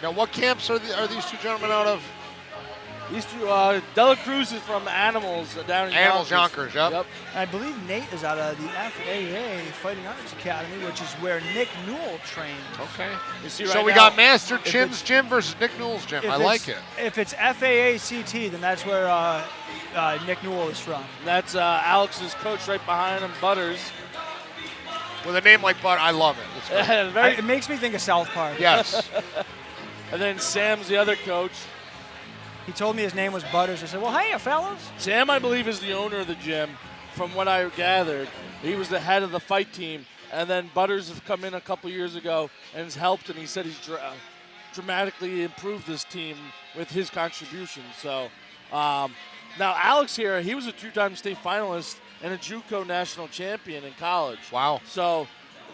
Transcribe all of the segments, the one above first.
Now, what camps are these two gentlemen out of? These two, Delacruz is from Animals down in Animals Yonkers, yep. I believe Nate is out of the FAA Fighting Arts Academy, which is where Nick Newell trains. Okay. You So we got Master Chin's gym versus Nick Newell's gym. I like it. If it's FAA CT, then that's where Nick Newell is from. That's Alex's coach right behind him, Butters. With a name like Butt, I love it. It makes me think of South Park. Yes. And then Sam's the other coach. He told me his name was Butters. I said, well, hey, fellas. Sam, I believe, is the owner of the gym. From what I gathered, he was the head of the fight team. And then Butters has come in a couple years ago and has helped, and he said he's dramatically improved this team with his contributions. So now Alex here, he was a two-time state finalist and a JUCO national champion in college. Wow. So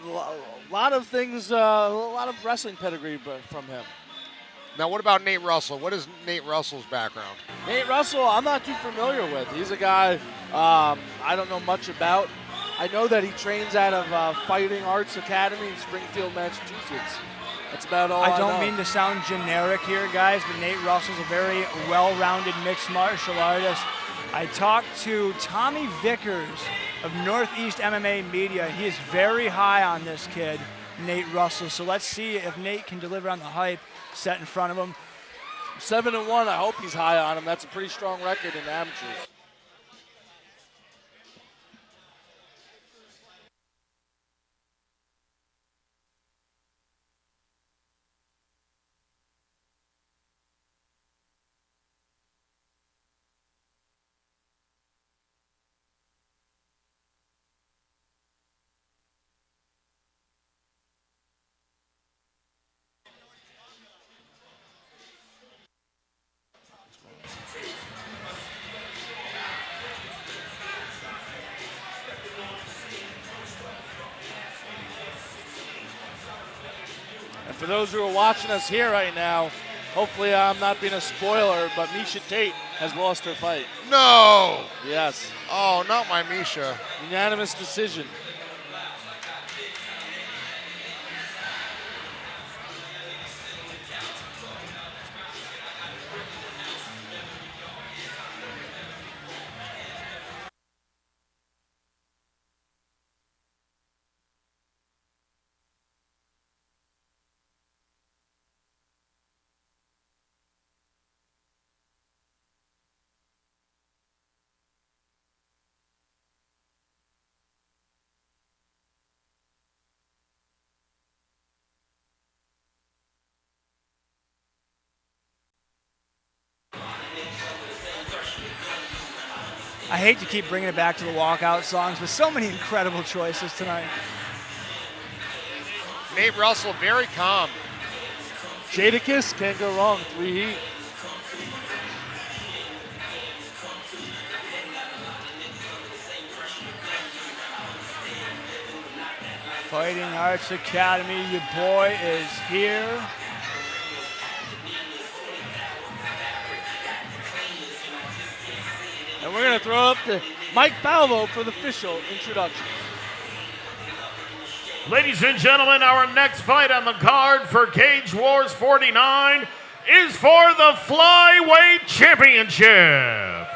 a lot of things, a lot of wrestling pedigree from him. Now, what about Nate Russell? What is Nate Russell's background? Nate Russell, I'm not too familiar with. He's a guy I don't know much about. I know that he trains out of Fighting Arts Academy in Springfield, Massachusetts. That's about all I know. I don't mean to sound generic here, guys, but Nate Russell's a very well-rounded mixed martial artist. I talked to Tommy Vickers of Northeast MMA Media. He is very high on this kid, Nate Russell. So let's see if Nate can deliver on the hype set in front of him. 7-1. I hope he's high on him. That's a pretty strong record in amateurs. And for those who are watching us here right now, hopefully I'm not being a spoiler, but Miesha Tate has lost her fight. No! Yes. Oh, not my Miesha. Unanimous decision. I hate to keep bringing it back to the walkout songs, but so many incredible choices tonight. Nate Russell, very calm. Jadakiss, can't go wrong. 3 heat. Fighting Arts Academy, your boy is here. And we're going to throw up to Mike Falvo for the official introductions. Ladies and gentlemen, our next fight on the card for Cage Wars 49 is for the Flyweight Championship.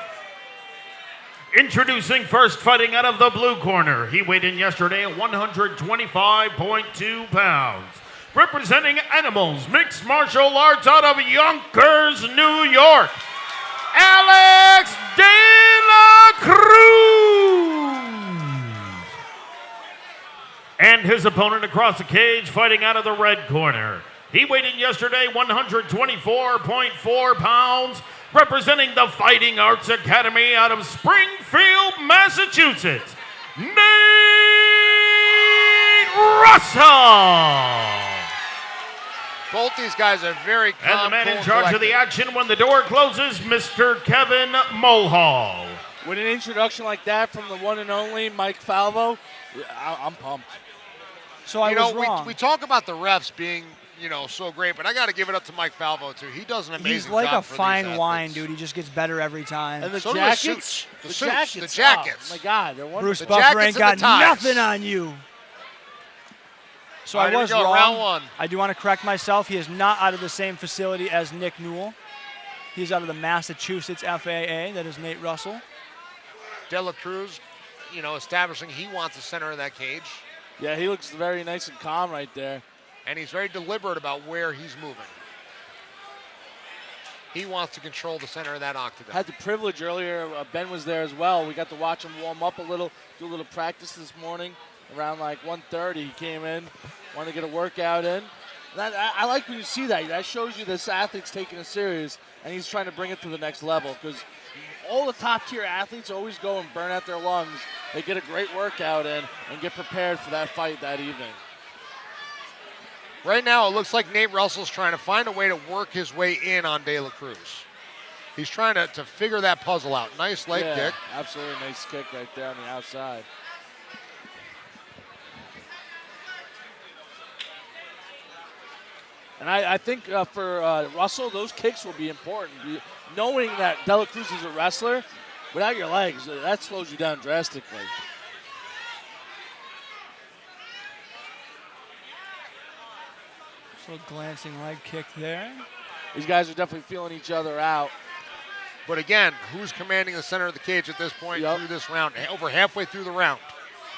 Introducing first, fighting out of the blue corner. He weighed in yesterday at 125.2 pounds. Representing Animals Mixed Martial Arts out of Yonkers, New York, Alex Delacruz. And his opponent across the cage, fighting out of the red corner. He weighed in yesterday 124.4 pounds, representing the Fighting Arts Academy out of Springfield, Massachusetts, Nate Russell. Both these guys are very calm. And the man in charge of the action when the door closes, Mr. Kevin Mulhall. With an introduction like that from the one and only Mike Falvo, I'm pumped. So I was wrong. We talk about the refs being, so great, but I got to give it up to Mike Falvo too. He does an amazing job. He's like a for fine these wine, athletes. dude. He just gets better every time. And the So do jackets, the suits, the jackets. Oh my God, they're wonderful. Bruce the Buffer jackets ain't and got the ties. nothing on you. So All I right, here we was go, wrong. round one. I do want to correct myself. He is not out of the same facility as Nick Newell. He's out of the Massachusetts FAA. That is Nate Russell. Delacruz, establishing he wants the center of that cage. Yeah, he looks very nice and calm right there. And he's very deliberate about where he's moving. He wants to control the center of that octagon. Had the privilege earlier. Ben was there as well. We got to watch him warm up a little, do a little practice this morning. Around like 1:30, he came in, wanted to get a workout in. I like when you see that. That shows you this athlete's taking it serious, and he's trying to bring it to the next level. Because all the top-tier athletes always go and burn out their lungs. They get a great workout in and get prepared for that fight that evening. Right now, it looks like Nate Russell's trying to find a way to work his way in on Delacruz. He's trying to figure that puzzle out. Nice leg kick. Absolutely nice kick right there on the outside. And I think for Russell, those kicks will be important. Knowing that Delacruz is a wrestler, without your legs, that slows you down drastically. So glancing leg kick there. These guys are definitely feeling each other out. But again, who's commanding the center of the cage at this point through this round? Over halfway through the round.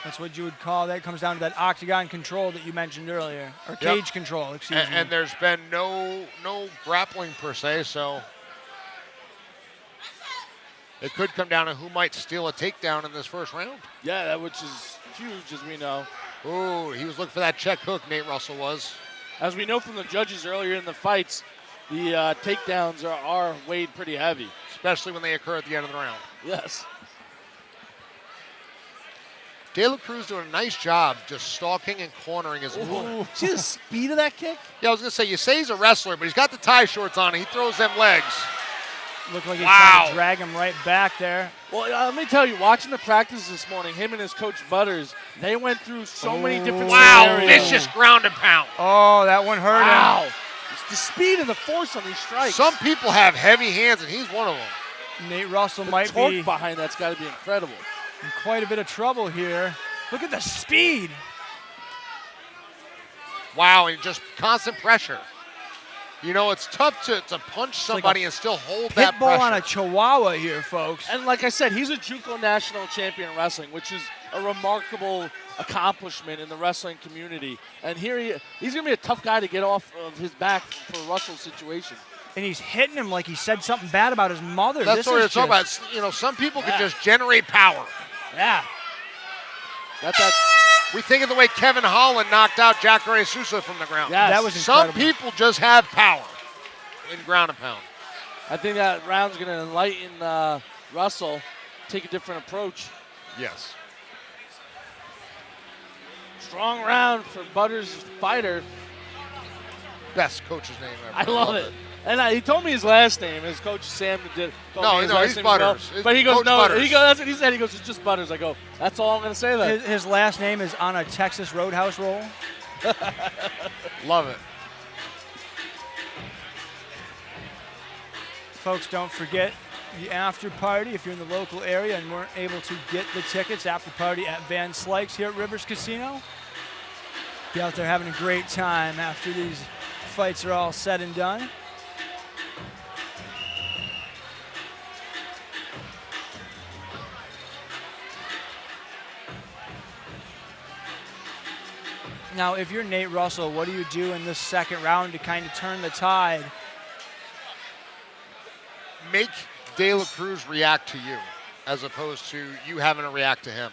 That's what you would call that. Comes down to that octagon control that you mentioned earlier, or cage control, excuse me. And there's been no grappling per se, so it could come down to who might steal a takedown in this first round. Yeah, which is huge, as we know. Ooh, he was looking for that check hook, Nate Russell was. As we know from the judges earlier in the fights, the takedowns are weighed pretty heavy. Especially when they occur at the end of the round. Yes. Delacruz doing a nice job just stalking and cornering his opponent. See the speed of that kick? Yeah, I was going to say, you say he's a wrestler, but he's got the tie shorts on and he throws them legs. Looked like he's trying to drag him right back there. Well, let me tell you, watching the practice this morning, him and his coach Butters, they went through so many different scenarios. Vicious ground and pound. Oh, that one hurt him. It's the speed and the force on these strikes. Some people have heavy hands, and he's one of them. Nate Russell the might torque be behind that's got to be incredible. in quite a bit of trouble here. Look at the speed. Wow, and just constant pressure. It's tough to punch somebody and still hold that pressure. Pitbull on a chihuahua here, folks. And like I said, he's a JUCO national champion in wrestling, which is a remarkable accomplishment in the wrestling community. And here he's going to be a tough guy to get off of his back for Russell's situation. And he's hitting him like he said something bad about his mother. That's what we're talking about. Some people can just generate power. Yeah. That. We think of the way Kevin Holland knocked out Jacare Sousa from the ground. Yes. That was incredible. Some people just have power in ground and pound. I think that round's going to enlighten Russell, take a different approach. Yes. Strong round for Butters' fighter. Best coach's name ever. I love it. And he told me his last name. His coach Sam did. He's Butters. But he goes, Coach no. Butters. That's what he said. He goes, it's just Butters. I go, that's all I'm going to say then. His last name is on a Texas Roadhouse roll. Love it. Folks, don't forget the after party. If you're in the local area and weren't able to get the tickets, after party at Van Slyke's here at Rivers Casino. Be out there having a great time after these fights are all said and done. Now, if you're Nate Russell, what do you do in this second round to kind of turn the tide? Make Delacruz react to you as opposed to you having to react to him.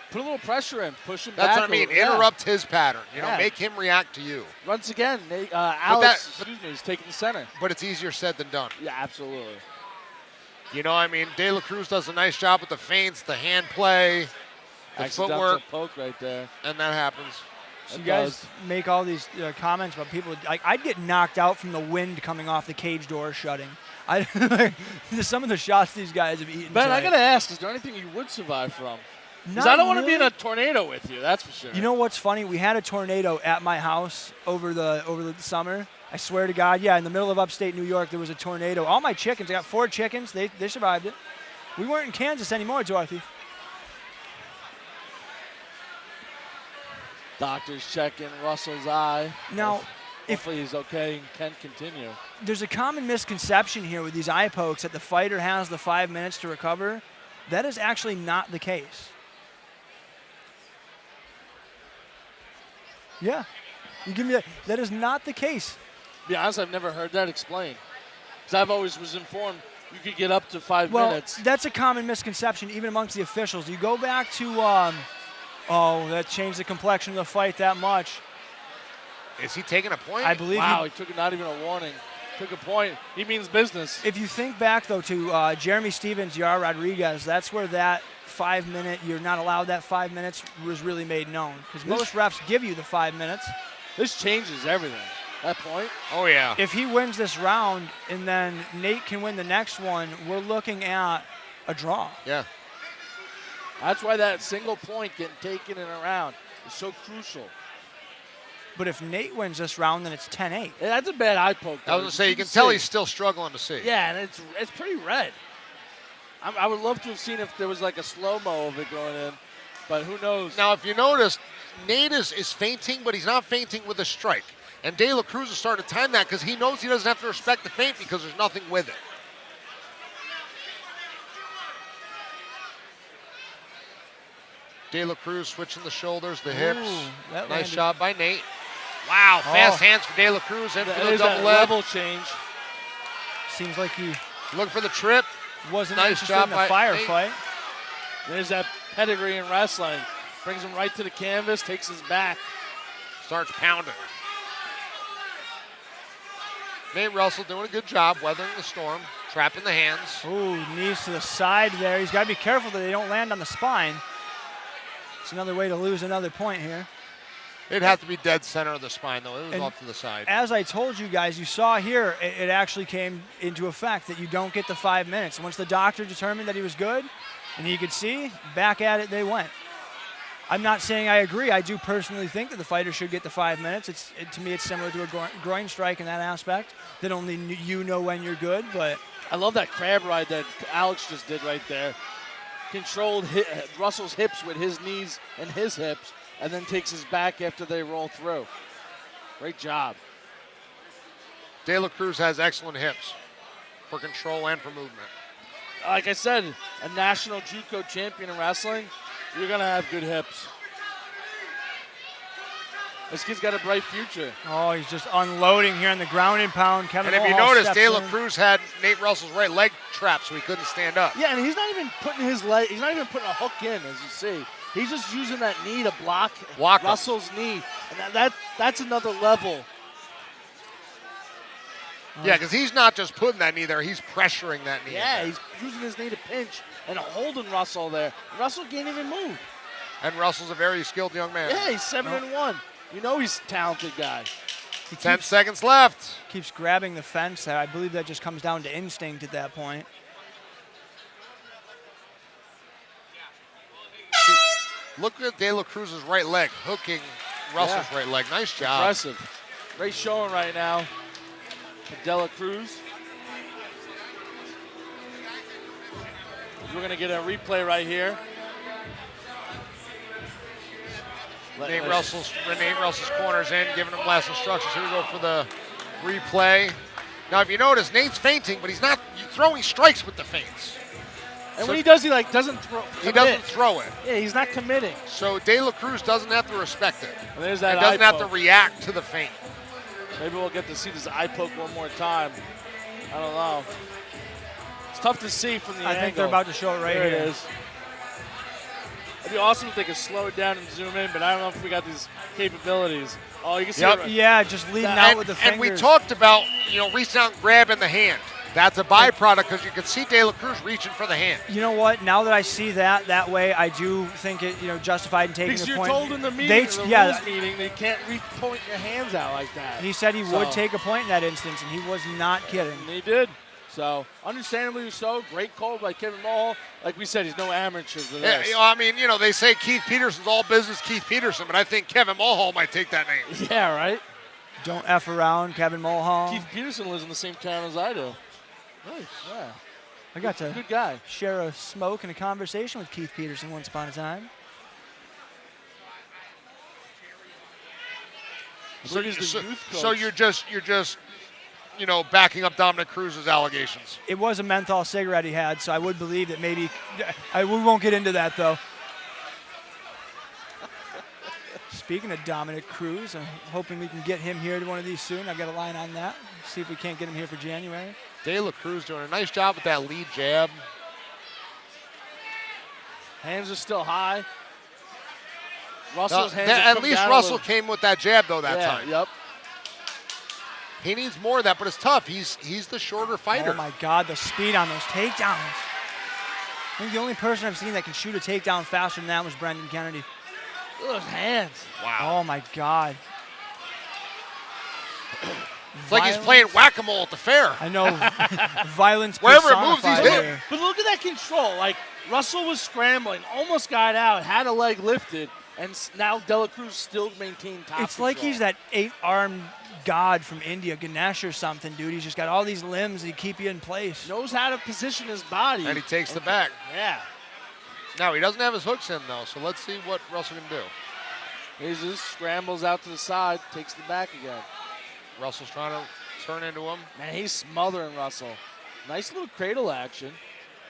Put a little pressure in, push him back. That's what I mean. Interrupt his pattern. Make him react to you. Once again, Alex, is taking the center. But it's easier said than done. Yeah, absolutely. Delacruz does a nice job with the feints, the hand play, the footwork. Poke right there. And that happens. So you guys make all these comments about people. I'd get knocked out from the wind coming off the cage door shutting. Some of the shots these guys have eaten. Ben, I got to ask, is there anything you would survive from? Because I don't want to be in a tornado with you, that's for sure. You know what's funny? We had a tornado at my house over the summer. I swear to God, in the middle of upstate New York, there was a tornado. All my chickens, I got 4 chickens, they survived it. We weren't in Kansas anymore, Dorothy. Doctors checking Russell's eye. Now, hopefully he's okay and can continue. There's a common misconception here with these eye pokes that the fighter has the 5 minutes to recover. That is actually not the case. Yeah, you give me that. That is not the case. To be honest, I've never heard that explained. Because I've always was informed you could get up to 5 Well, minutes. that's a common misconception even amongst the officials. You go back to, that changed the complexion of the fight that much. Is he taking a point? I believe Wow, he took not even a warning. Took a point. He means business. If you think back, though, to Jeremy Stevens, Yar Rodriguez, that's where that 5 minute, you're not allowed that 5 minutes, was really made known. Because most refs give you the 5 minutes. This changes everything. That point. Oh, yeah. If he wins this round and then Nate can win the next one, we're looking at a draw. Yeah. That's why that single point getting taken in a round is so crucial. But if Nate wins this round, then it's 10-8. Yeah, that's a bad eye poke. I was going to say, you can tell he's still struggling to see. Yeah, and it's pretty red. I would love to have seen if there was like a slow-mo of it going in, but who knows? Now, if you notice, Nate is feinting, but he's not feinting with a strike. And Delacruz is starting to time that because he knows he doesn't have to respect the feint because there's nothing with it. Delacruz switching the shoulders, the hips. That Nice landed. job by Nate. Wow, fast hands for Delacruz and for the double leg. level change. Seems like he Look for the trip. wasn't Nice interested job in the by firefight. There's that pedigree in wrestling. Brings him right to the canvas, takes his back. Starts pounding. Nate Russell doing a good job weathering the storm, trapping the hands. Ooh, knees to the side there. He's got to be careful that they don't land on the spine. It's another way to lose another point here. It'd have to be dead center of the spine, though. It was And off to the side. As I told you guys, you saw here, it actually came into effect that you don't get the 5 minutes. Once the doctor determined that he was good, and you could see, back at it they went. I'm not saying I agree. I do personally think that the fighter should get the 5 minutes. To me, it's similar to a groin strike in that aspect, that only you know when you're good. But I love that crab ride that Alex just did right there. Controlled Russell's hips with his knees and his hips, and then takes his back after they roll through. Great job. Delacruz has excellent hips for control and for movement. Like I said, a national JUCO champion in wrestling, you're going to have good hips. This kid's got a bright future. oh, he's just unloading here in the ground and pound. Kevin And if you Mulhall notice, steps in. Delacruz had Nate Russell's right leg trapped, so he couldn't stand up. Yeah, and he's not even putting his leg, he's not even putting a hook in, as you see. He's just using that knee to block Block him. Russell's knee. And that's another level. Yeah, because he's not just putting that knee there, he's pressuring that knee. Yeah, in he's using his knee to pinch and holding Russell there. Russell can't even move. there. And Russell's a very skilled young man. Yeah, he's 7-1. You know he's a talented guy. 10 seconds left. Keeps grabbing the fence there. I believe that just comes down to instinct at that point. Look at Delacruz's right leg, hooking Russell's right leg. Nice job. Impressive. Great showing right now for Delacruz. We're going to get a replay right here. Nate Russell's corner's in, giving him last instructions. Here we go for the replay. Now, if you notice, Nate's feinting, but he's not throwing strikes with the feints. And So when he does, he doesn't throw. He doesn't throw it. Yeah, he's not committing. So Delacruz doesn't have to respect it. And there's that He doesn't eye have to poke. react to the feint. Maybe we'll get to see this eye poke one more time. I don't know. It's tough to see from the I angle. think they're about to show it right There here. it is. It'd be awesome if they could slow it down and zoom in, but I don't know if we got these capabilities. Oh, you can see Yep. it right- Yeah, just leading out And, with the and fingers. we talked about, reaching out and grabbing the hand. That's a byproduct because you can see Delacruz reaching for the hand. You know what? Now that I see that way, I do think it, justified in taking Because the you're point. told in the meeting, They- the yeah, rules meeting, they can't point your hands out like that. he said he would So- take a point in that instance, and he was not kidding. And he did. So, understandably so. Great call by Kevin Mulhall. Like we said, he's no amateur for Yeah, this. they say Keith Peterson's all business Keith Peterson, but I think Kevin Mulhall might take that name. Yeah, right? Don't F around, Kevin Mulhall. Keith Peterson lives in the same town as I do. Nice. Yeah. I got to Good guy. share a smoke and a conversation with Keith Peterson once upon a time. So, he's the youth coach. so you're just backing up Dominic Cruz's allegations. It was a menthol cigarette he had, so I would believe that maybe. We won't get into that though. Speaking of Dominic Cruz, I'm hoping we can get him here to one of these soon. I've got a line on that. See if we can't get him here for January. Delacruz doing a nice job with that lead jab. Hands are still high. Russell's hands At least Russell came with that jab though that time. Yep. He needs more of that, but it's tough. He's the shorter fighter. Oh my God, the speed on those takedowns. I think the only person I've seen that can shoot a takedown faster than that was Brendan Kennedy. Look at those hands. Wow. Oh my God. It's like he's playing whack-a-mole at the fair. I know. Violence Wherever it moves, he's personified hitting. here. But look at that control. Like, Russell was scrambling, almost got out, had a leg lifted, and now Delacruz still maintained top It's like control. he's that 8-armed god from India, Ganesh or something, dude. He's just got all these limbs that keep you in place. Knows how to position his body. And he takes the back. Yeah. Now, he doesn't have his hooks in, though, so let's see what Russell can do. He just scrambles out to the side, takes the back again. Russell's trying to turn into him. Man, he's smothering Russell. Nice little cradle action.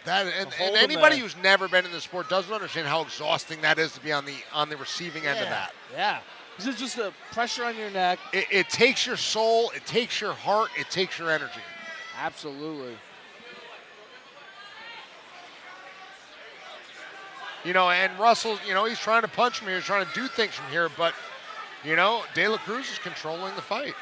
And hold him anybody there. who's never been in the sport doesn't understand how exhausting that is to be on the receiving end of that. Yeah. This is just a pressure on your neck. It takes your soul, it takes your heart, it takes your energy. Absolutely. And Russell, he's trying to punch from here, he's trying to do things from here, but, Delacruz is controlling the fight.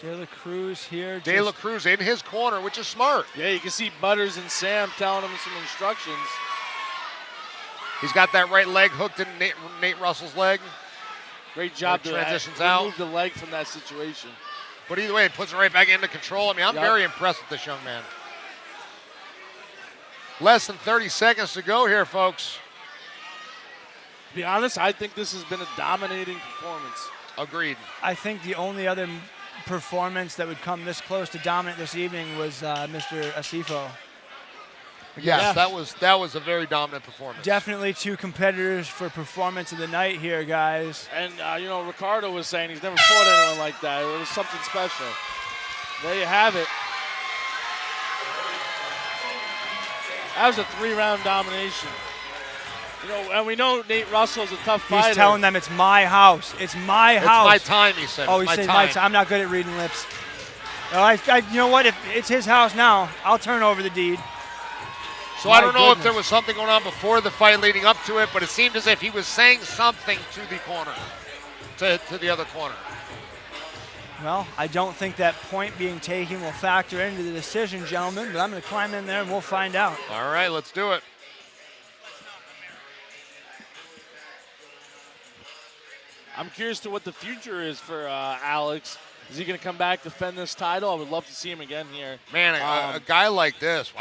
Delacruz here. Delacruz in his corner, which is smart. Yeah, you can see Butters and Sam telling him some instructions. He's got that right leg hooked in Nate Russell's leg. Great job He to transitions remove out. the leg from that situation. But either way, it puts it right back into control. I mean, I'm Yep. very impressed with this young man. Less than 30 seconds to go here, folks. To be honest, I think this has been a dominating performance. Agreed. I think the only other performance that would come this close to dominant this evening was Mr. Asifo. Yes, that was a very dominant performance. Definitely two competitors for performance of the night here, guys. And, Ricardo was saying he's never fought anyone like that. It was something special. There you have it. That was a 3-round domination. And we know Nate Russell's a tough fighter. He's telling them it's my house. It's my house. It's my time, he said. Oh, It's he my said time. my time. I'm not good at reading lips. Well, you know what? If it's his house now, I'll turn over the deed. So I don't know if goodness. there was something going on before the fight leading up to it, but it seemed as if he was saying something to the corner, to the other corner. Well, I don't think that point being taken will factor into the decision, gentlemen, but I'm going to climb in there and we'll find out. All right, let's do it. I'm curious to what the future is for Alex. Is he going to come back, defend this title? I would love to see him again here. Man, a guy like this,